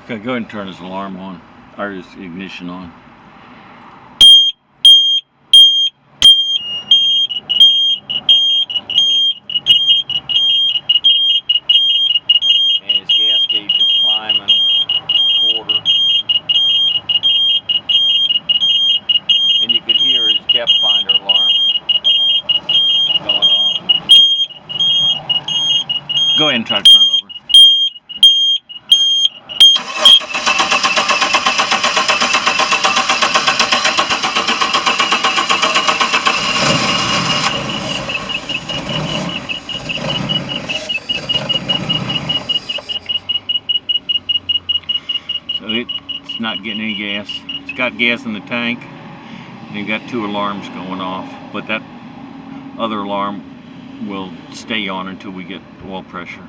Okay, go ahead and turn his alarm on, or his ignition on. And his gas gauge is climbing, quarter. And you could hear his depth finder alarm going off. Go ahead and try to turn it over. So it's not getting any gas. It's got gas in the tank, and you've got 2 alarms going off, but that other alarm will stay on until we get oil pressure.